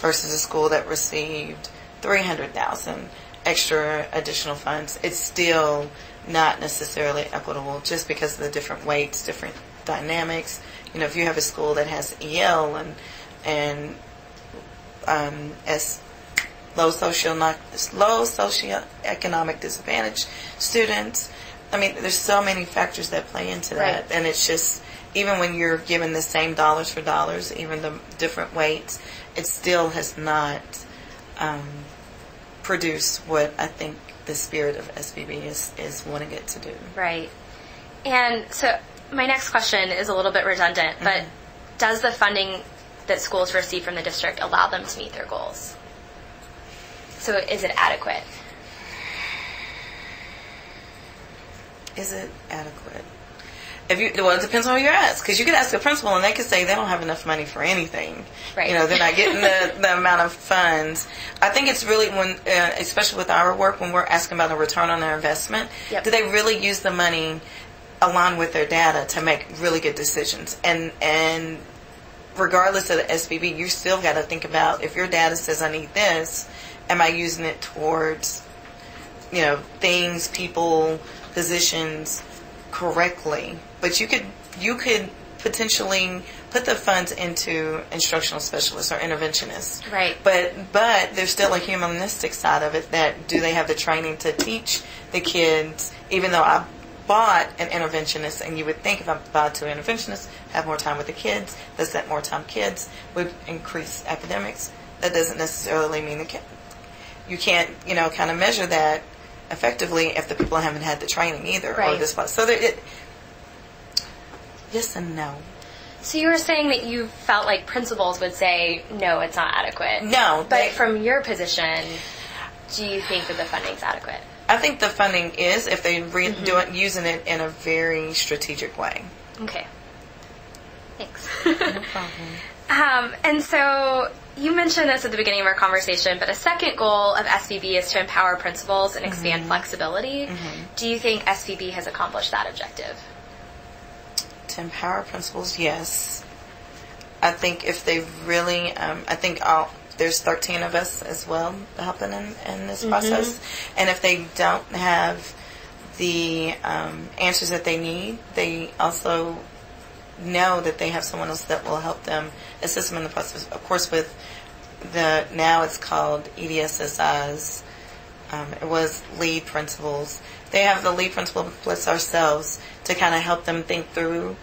versus a school that received $300,000 extra additional funds, it's still not necessarily equitable just because of the different weights, different dynamics. If you have a school that has EL and as low socioeconomic disadvantaged students, there's so many factors that play into that. Right. And it's just, even when you're given the same dollars for dollars, even the different weights, it still has not produced what I think the spirit of SVB is wanting it to do. Right. And so my next question is a little bit redundant, but does the funding that schools receive from the district allow them to meet their goals? So is it adequate? Is it adequate? It depends on who you ask, because you could ask a principal and they could say they don't have enough money for anything. Right. They're not getting the amount of funds. I think it's really when, especially with our work, when we're asking about a return on their investment, do they really use the money along with their data to make really good decisions? And regardless of the SBB, you still got to think about, if your data says I need this, am I using it towards, things, people, positions correctly? But you could potentially put the funds into instructional specialists or interventionists. Right. But there's still a humanistic side of it, that do they have the training to teach the kids? Even though I bought an interventionist, and you would think if I bought two interventionists, have more time with the kids, does that more time kids would increase academics? That doesn't necessarily mean you can't, kind of measure that effectively if the people haven't had the training either. Right. Or this plus. So yes and no. So you were saying that you felt like principals would say, no, it's not adequate. No. But from your position, do you think that the funding's adequate? I think the funding is, if they do it, using it in a very strategic way. Okay. Thanks. No problem. And so you mentioned this at the beginning of our conversation, but a second goal of SVB is to empower principals and expand flexibility. Do you think SVB has accomplished that objective? To empower principals, yes. I think if they really, there's 13 of us as well helping in this process. And if they don't have the answers that they need, they also know that they have someone else that will help them, assist them in the process. Of course, with now it's called EDSSIs. It was lead principals. They have the lead principal plus ourselves to kind of help them think through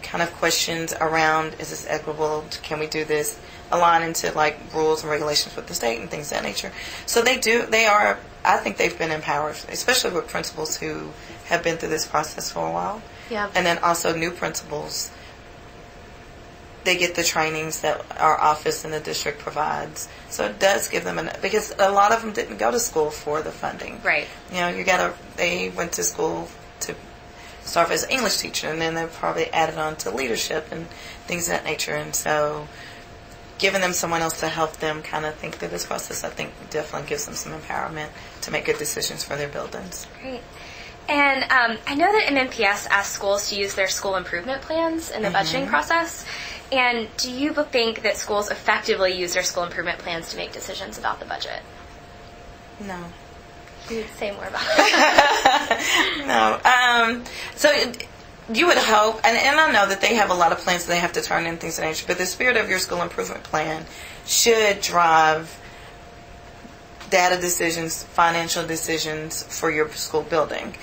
kind of questions around, is this equitable? Can we do this? Align into like rules and regulations with the state and things of that nature. So I think they've been empowered, especially with principals who have been through this process for a while. Yeah. And then also new principals. They get the trainings that our office and the district provides. So it does give them because a lot of them didn't go to school for the funding. Right. They went to school to start as an English teacher, and then they probably added on to leadership and things of that nature. And so giving them someone else to help them kind of think through this process, I think definitely gives them some empowerment to make good decisions for their buildings. Great. And I know that MNPS asks schools to use their school improvement plans in the budgeting process. And do you think that schools effectively use their school improvement plans to make decisions about the budget? No. Can you say more about it? No. So you would hope, and I know that they have a lot of plans that they have to turn in, things of that nature, but the spirit of your school improvement plan should drive data decisions, financial decisions for your school building.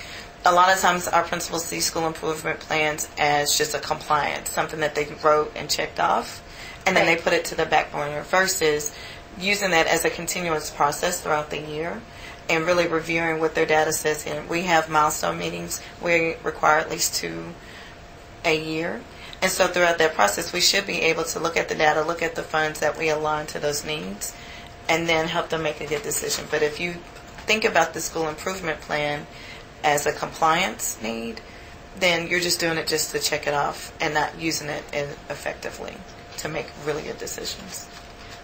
A lot of times our principals see school improvement plans as just a compliance, something that they wrote and checked off, and then they put it to the back burner, versus using that as a continuous process throughout the year and really reviewing what their data says. And we have milestone meetings. We require at least 2 a year. And so throughout that process, we should be able to look at the data, look at the funds that we align to those needs, and then help them make a good decision. But if you think about the school improvement plan as a compliance need, then you're just doing it just to check it off and not using it effectively to make really good decisions.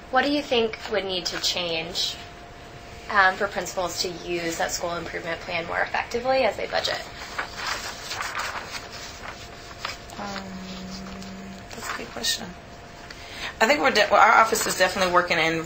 What do you think would need to change for principals to use that school improvement plan more effectively as they budget? That's a good question. I think our office is definitely working in